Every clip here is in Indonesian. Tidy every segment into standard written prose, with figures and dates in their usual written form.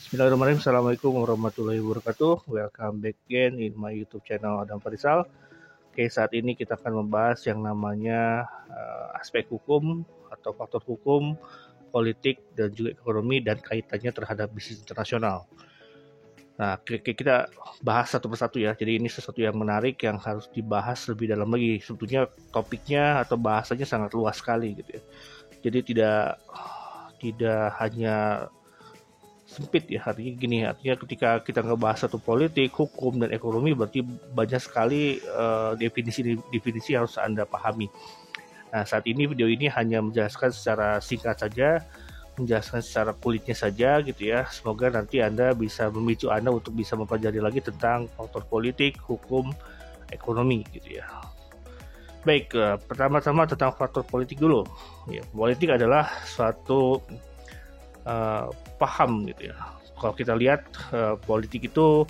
Bismillahirrahmanirrahim. Assalamualaikum warahmatullahi wabarakatuh. Welcome back again in my YouTube channel Adam Farisal. Oke, saat ini kita akan membahas yang namanya aspek hukum atau faktor hukum, politik, dan juga ekonomi dan kaitannya terhadap bisnis internasional. Nah, kita bahas satu persatu ya. Jadi ini sesuatu yang menarik yang harus dibahas lebih dalam lagi. Sebetulnya topiknya atau bahasanya sangat luas sekali gitu ya. Jadi tidak hanya sempit ya, artinya gini, artinya ketika kita ngebahas satu politik, hukum, dan ekonomi berarti banyak sekali definisi harus Anda pahami. Nah, saat ini video ini hanya menjelaskan secara singkat saja, menjelaskan secara kulitnya saja gitu ya. Semoga nanti Anda bisa memicu Anda untuk bisa mempelajari lagi tentang faktor politik, hukum, ekonomi gitu ya. Baik, pertama-tama tentang faktor politik dulu. Ya, politik adalah suatu paham gitu ya. Kalau kita lihat politik itu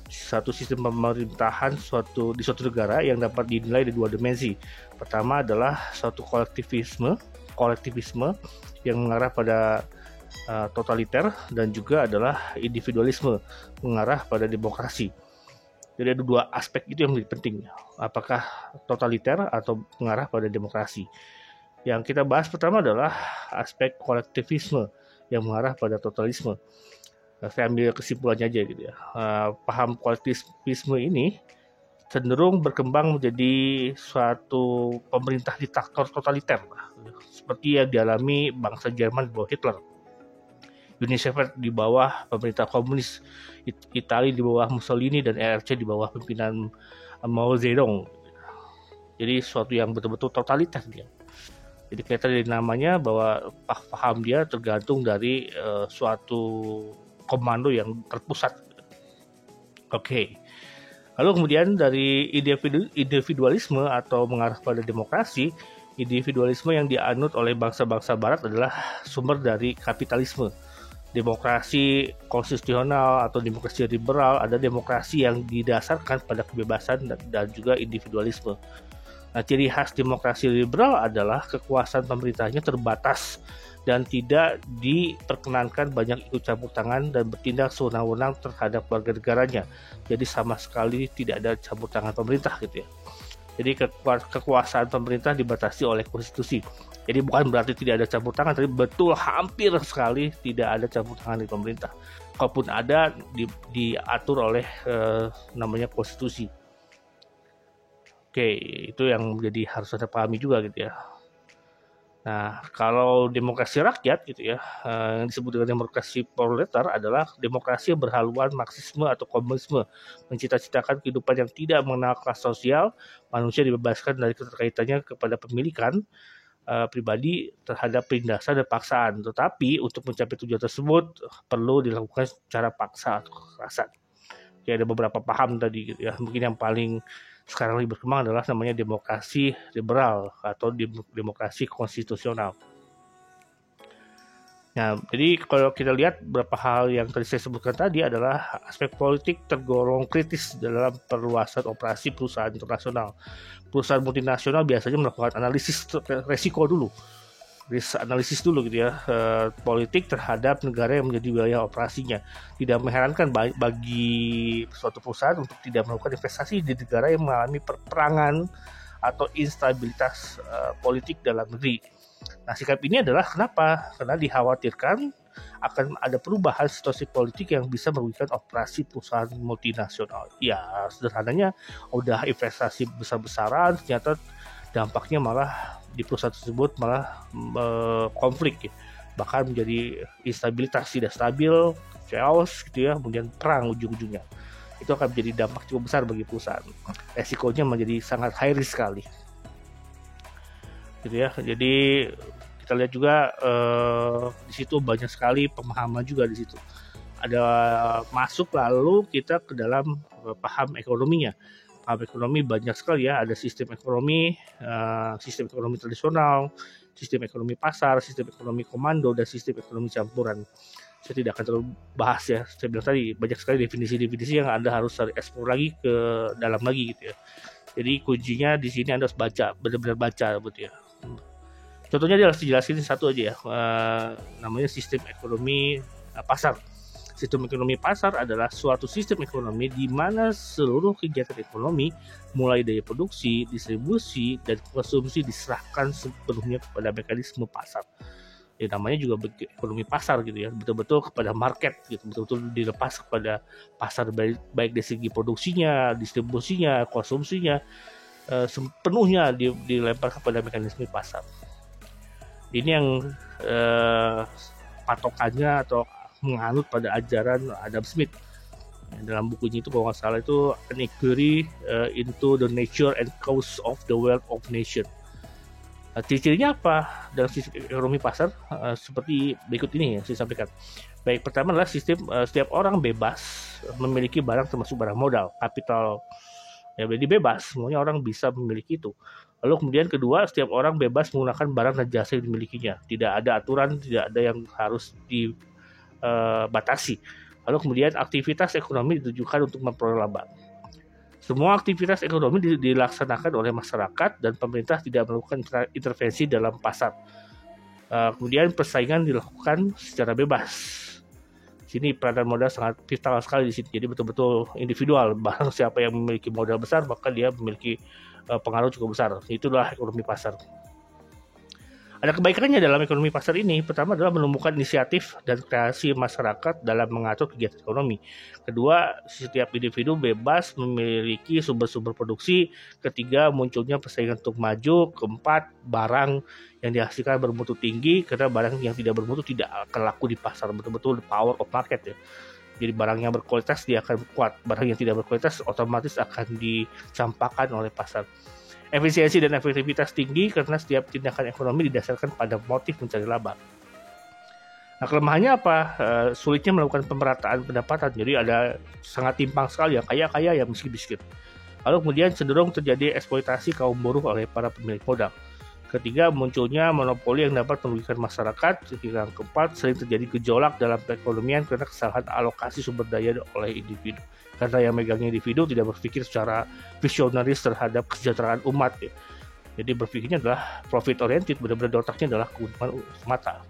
satu sistem pemerintahan di suatu negara yang dapat dinilai dari dua dimensi. Pertama adalah suatu kolektivisme yang mengarah pada totaliter, dan juga adalah individualisme mengarah pada demokrasi. Jadi ada dua aspek itu yang lebih penting. Apakah totaliter atau mengarah pada demokrasi? Yang kita bahas pertama adalah aspek kolektivisme yang mengarah pada totalisme. Saya ambil kesimpulannya aja gitu ya. Paham kolektivisme ini cenderung berkembang menjadi suatu pemerintah diktator totaliter, seperti yang dialami bangsa Jerman di bawah Hitler, Uni Soviet di bawah pemerintah komunis, Italia di bawah Mussolini, dan RRC di bawah pimpinan Mao Zedong. Jadi suatu yang betul-betul totaliter dia. Jadi kelihatan dari namanya bahwa paham dia tergantung dari suatu komando yang terpusat. Oke. Lalu kemudian dari individualisme atau mengarah pada demokrasi, individualisme yang dianut oleh bangsa-bangsa barat adalah sumber dari kapitalisme. Demokrasi konstitusional atau demokrasi liberal, ada demokrasi yang didasarkan pada kebebasan dan juga individualisme. Nah, ciri khas demokrasi liberal adalah kekuasaan pemerintahnya terbatas dan tidak diperkenankan banyak ikut campur tangan dan bertindak sewenang-wenang terhadap warga negaranya. Jadi sama sekali tidak ada campur tangan pemerintah gitu ya. Jadi kekuasaan pemerintah dibatasi oleh konstitusi. Jadi bukan berarti tidak ada campur tangan, tapi betul hampir sekali tidak ada campur tangan di pemerintah. Kalaupun ada, diatur oleh namanya konstitusi. Oke, itu yang menjadi harus Anda pahami juga gitu ya. Nah, kalau demokrasi rakyat gitu ya, yang disebut dengan demokrasi proletar adalah demokrasi yang berhaluan Marxisme atau komunisme, mencita-citakan kehidupan yang tidak mengenal kelas sosial, manusia dibebaskan dari keterkaitannya kepada pemilikan pribadi terhadap penindasan dan paksaan. Tetapi untuk mencapai tujuan tersebut perlu dilakukan secara paksa atau kekerasan. Ya, ada beberapa paham tadi gitu ya. Mungkin yang paling sekarang lebih berkembang adalah namanya demokrasi liberal atau demokrasi konstitusional. Nah, jadi kalau kita lihat beberapa hal yang tadi saya sebutkan tadi adalah aspek politik tergolong kritis dalam perluasan operasi perusahaan internasional. Perusahaan multinasional biasanya melakukan analisis resiko dulu, risk analisis dulu gitu ya, politik terhadap negara yang menjadi wilayah operasinya. Tidak mengherankan bagi suatu perusahaan untuk tidak melakukan investasi di negara yang mengalami perperangan atau instabilitas politik dalam negeri. Nah, sikap ini adalah kenapa? Karena dikhawatirkan akan ada perubahan situasi politik yang bisa merugikan operasi perusahaan multinasional. Ya, sederhananya udah investasi besar-besaran, ternyata dampaknya malah di perusahaan tersebut malah konflik ya. Bahkan menjadi instabilitas, tidak stabil, chaos gitu ya, kemudian perang ujung-ujungnya. Itu akan menjadi dampak cukup besar bagi perusahaan. Resikonya menjadi sangat high risk sekali. Gitu ya. Jadi kita lihat juga di situ banyak sekali pemahaman juga di situ. Ada masuk lalu kita ke dalam paham ekonominya. Paham ekonomi banyak sekali ya, ada sistem ekonomi tradisional, sistem ekonomi pasar, sistem ekonomi komando, dan sistem ekonomi campuran. Saya tidak akan terlalu bahas ya, saya bilang tadi banyak sekali definisi-definisi yang Anda harus eksplor lagi ke dalam lagi gitu ya. Jadi kuncinya di sini Anda harus baca, benar-benar baca gitu ya. Contohnya dia harus dijelasin satu aja ya, namanya sistem ekonomi pasar. Sistem ekonomi pasar adalah suatu sistem ekonomi di mana seluruh kegiatan ekonomi, mulai dari produksi, distribusi, dan konsumsi diserahkan sepenuhnya kepada mekanisme pasar. Ya, namanya juga ekonomi pasar gitu ya, betul-betul kepada market gitu, betul-betul dilepas kepada pasar, baik dari segi produksinya, distribusinya, konsumsinya, sepenuhnya dilempar kepada mekanisme pasar. Ini yang patokannya atau menganut pada ajaran Adam Smith. Dalam bukunya itu kalau nggak salah itu An Inquiry into the Nature and Cause of the Wealth of Nation. Ciri-cirinya apa dalam sistem ekonomi pasar? Seperti berikut ini ya saya sampaikan. Baik, pertama adalah sistem setiap orang bebas memiliki barang termasuk barang modal, kapital. Ya, jadi bebas, semuanya orang bisa memiliki itu. Lalu kemudian kedua, setiap orang bebas menggunakan barang dan jasa yang dimilikinya. Tidak ada aturan, tidak ada yang harus dibatasi. Lalu kemudian aktivitas ekonomi ditujukan untuk memperoleh laba. Semua aktivitas ekonomi dilaksanakan oleh masyarakat dan pemerintah tidak melakukan intervensi dalam pasar. Kemudian persaingan dilakukan secara bebas. Sini peranan modal sangat vital sekali di sini. Jadi betul-betul individual. Barang siapa yang memiliki modal besar, maka dia memiliki pengaruh cukup besar. Itulah ekonomi pasar. Ada kebaikannya dalam ekonomi pasar ini. Pertama adalah menemukan inisiatif dan kreasi masyarakat dalam mengatur kegiatan ekonomi. Kedua, setiap individu bebas memiliki sumber-sumber produksi. Ketiga, munculnya persaingan untuk maju. Keempat, barang yang dihasilkan bermutu tinggi, karena barang yang tidak bermutu tidak akan laku di pasar. Betul-betul the power of market ya. Jadi barang yang berkualitas dia akan kuat. Barang yang tidak berkualitas otomatis akan dicampakkan oleh pasar. Efisiensi dan efektivitas tinggi karena setiap tindakan ekonomi didasarkan pada motif mencari laba. Nah, kelemahannya apa? Sulitnya melakukan pemerataan pendapatan. Jadi ada sangat timpang sekali, yang kaya-kaya, yang miskin-miskin. Lalu kemudian cenderung terjadi eksploitasi kaum buruh oleh para pemilik modal. Ketiga, munculnya monopoli yang dapat merugikan masyarakat. Yang keempat, sering terjadi gejolak dalam perekonomian karena kesalahan alokasi sumber daya oleh individu. Karena yang megangnya individu tidak berpikir secara visionaris terhadap kesejahteraan umat. Ya. Jadi berpikirnya adalah profit oriented, benar-benar otaknya adalah keuntungan semata.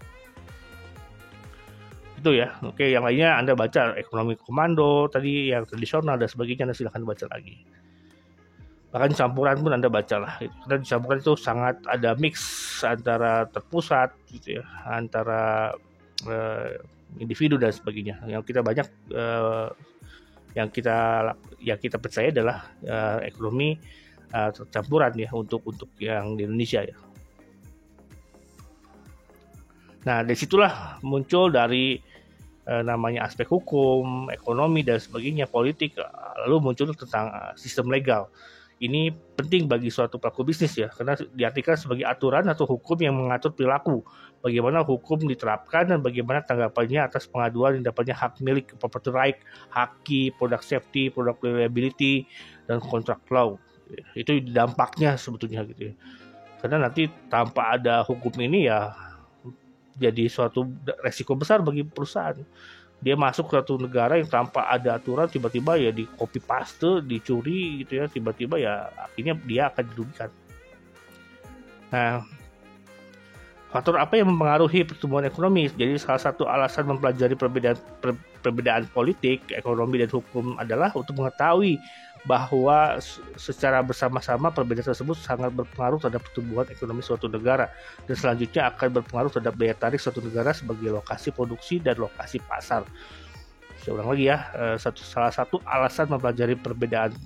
Itu ya. Oke, yang lainnya Anda baca ekonomi komando tadi yang tradisional dan sebagainya, Anda silahkan baca lagi. Bahkan campuran pun Anda bacalah. Karena di campuran itu sangat ada mix antara terpusat gitu ya, antara individu dan sebagainya. Yang kita banyak yang kita percaya adalah ekonomi campuran ya untuk yang di Indonesia ya. Nah, dari situlah muncul dari namanya aspek hukum, ekonomi dan sebagainya, politik, lalu muncul tentang sistem legal. Ini penting bagi suatu pelaku bisnis ya, karena diartikan sebagai aturan atau hukum yang mengatur perilaku, bagaimana hukum diterapkan dan bagaimana tanggapannya atas pengaduan yang dapatnya hak milik, property right, haki, product safety, product liability, dan contract law. Itu dampaknya sebetulnya gitu ya. Karena nanti tanpa ada hukum ini ya jadi suatu resiko besar bagi perusahaan. Dia masuk ke suatu negara yang tanpa ada aturan, tiba-tiba ya di copy paste, dicuri gitu ya, tiba-tiba ya akhirnya dia akan dirugikan. Nah, faktor apa yang mempengaruhi pertumbuhan ekonomi? Jadi salah satu alasan mempelajari perbedaan politik, ekonomi dan hukum adalah untuk mengetahui bahwa secara bersama-sama perbedaan tersebut sangat berpengaruh terhadap pertumbuhan ekonomi suatu negara dan selanjutnya akan berpengaruh terhadap daya tarik suatu negara sebagai lokasi produksi dan lokasi pasar. Saya ulang lagi ya, salah satu alasan mempelajari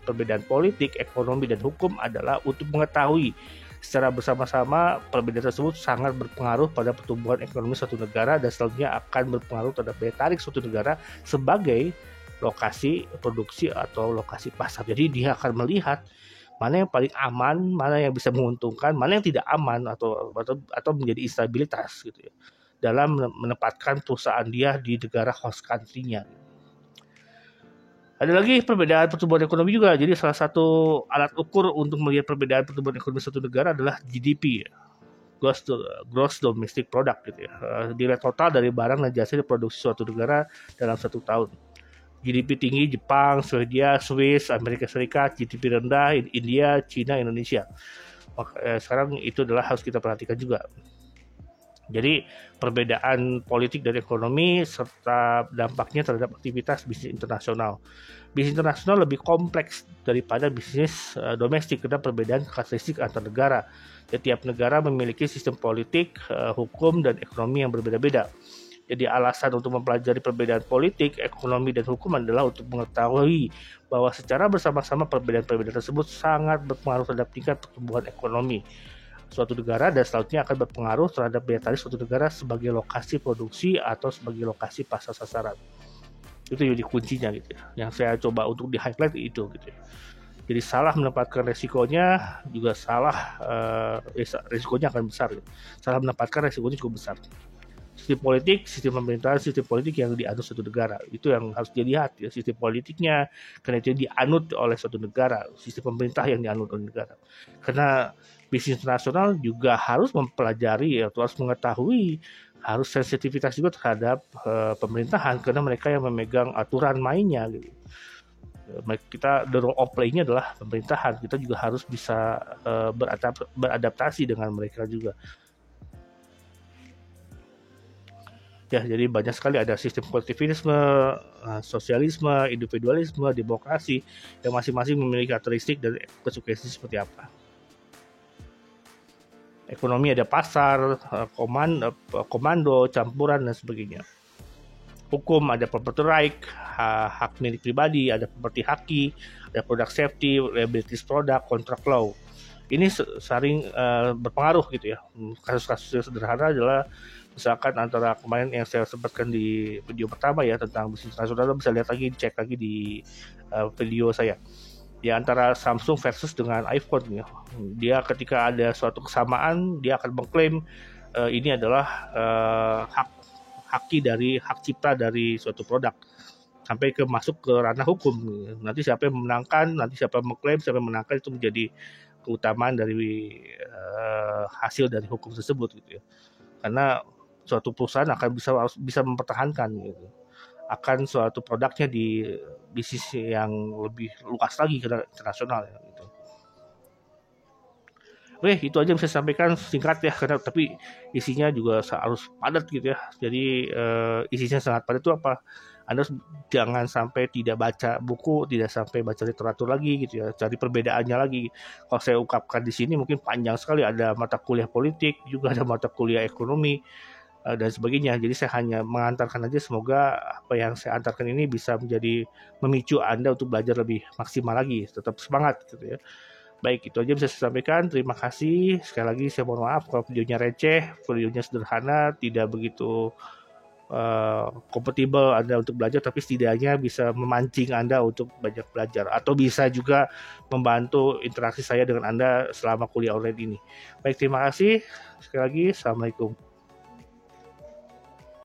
perbedaan politik, ekonomi dan hukum adalah untuk mengetahui secara bersama-sama perbedaan tersebut sangat berpengaruh pada pertumbuhan ekonomi suatu negara dan selanjutnya akan berpengaruh terhadap daya tarik suatu negara sebagai lokasi produksi atau lokasi pasar. Jadi dia akan melihat mana yang paling aman, mana yang bisa menguntungkan, mana yang tidak aman atau menjadi instabilitas gitu ya dalam menempatkan perusahaan dia di negara host country-nya. Ada lagi perbedaan pertumbuhan ekonomi juga. Jadi salah satu alat ukur untuk melihat perbedaan pertumbuhan ekonomi suatu negara adalah GDP, Gross Domestic Product gitu ya. Nilai total dari barang dan jasa diproduksi suatu negara dalam satu tahun. GDP tinggi Jepang, Swedia, Swiss, Amerika Serikat, GDP rendah India, Cina, Indonesia. Sekarang itu adalah harus kita perhatikan juga. Jadi perbedaan politik dan ekonomi serta dampaknya terhadap aktivitas bisnis internasional. Bisnis internasional lebih kompleks daripada bisnis domestik karena perbedaan karakteristik antar negara. Setiap negara memiliki sistem politik, hukum, dan ekonomi yang berbeda-beda. Jadi alasan untuk mempelajari perbedaan politik, ekonomi, dan hukum adalah untuk mengetahui bahwa secara bersama-sama perbedaan-perbedaan tersebut sangat berpengaruh terhadap tingkat pertumbuhan ekonomi suatu negara dan selanjutnya akan berpengaruh terhadap daya tarik suatu negara sebagai lokasi produksi atau sebagai lokasi pasar sasaran. Itu jadi kuncinya gitu ya. Yang saya coba untuk di highlight itu gitu ya. Jadi salah menempatkan resikonya juga salah, resikonya akan besar. Gitu. Salah menempatkan resikonya cukup besar. Sistem politik, sistem pemerintahan, sistem politik yang dianut suatu negara itu yang harus dilihat ya. Sistem politiknya karena itu dianut oleh suatu negara, sistem pemerintah yang dianut oleh negara. Karena bisnis internasional juga harus mempelajari atau harus mengetahui harus sensitivitas juga terhadap pemerintahan karena mereka yang memegang aturan mainnya gitu. Kita the role of play-nya adalah pemerintahan, kita juga harus bisa beradaptasi dengan mereka juga. Ya, jadi banyak sekali ada sistem kolektivisme, sosialisme, individualisme, demokrasi yang masing-masing memiliki karakteristik dan konsekuensi seperti apa. Ekonomi ada pasar, komando, campuran, dan sebagainya. Hukum ada property right, hak milik pribadi, ada property haki, ada product safety, liabilities product, contract law. Ini sering berpengaruh gitu ya. Kasus-kasus yang sederhana adalah misalkan antara kemarin yang saya sebutkan di video pertama ya tentang bisnis internasional, bisa lihat lagi, cek lagi di video saya. Di antara Samsung versus dengan iPhone ya. Dia ketika ada suatu kesamaan dia akan mengklaim ini adalah hak cipta dari suatu produk sampai ke masuk ke ranah hukum. Nanti siapa yang memenangkan, nanti siapa yang mengklaim, siapa yang menangkan itu menjadi keutamaan dari hasil dari hukum tersebut gitu ya. Karena suatu perusahaan akan bisa mempertahankan gitu akan suatu produknya di bisnis yang lebih luas lagi ke internasional ya, gitu. Oke, itu aja yang bisa saya sampaikan singkat ya karena tapi isinya juga harus padat gitu ya. Jadi isinya sangat padat itu apa? Anda jangan sampai tidak baca buku, tidak sampai baca literatur lagi gitu ya. Cari perbedaannya lagi. Kalau saya ungkapkan di sini mungkin panjang sekali, ada mata kuliah politik, juga ada mata kuliah ekonomi dan sebagainya. Jadi saya hanya mengantarkan aja, semoga apa yang saya antarkan ini bisa menjadi memicu Anda untuk belajar lebih maksimal lagi, tetap semangat gitu ya. Baik, itu aja bisa saya sampaikan. Terima kasih. Sekali lagi saya mohon maaf kalau videonya receh, videonya sederhana, tidak begitu kompatibel Anda untuk belajar, tapi setidaknya bisa memancing Anda untuk banyak belajar atau bisa juga membantu interaksi saya dengan Anda selama kuliah online ini. Baik, terima kasih. Sekali lagi, Assalamualaikum.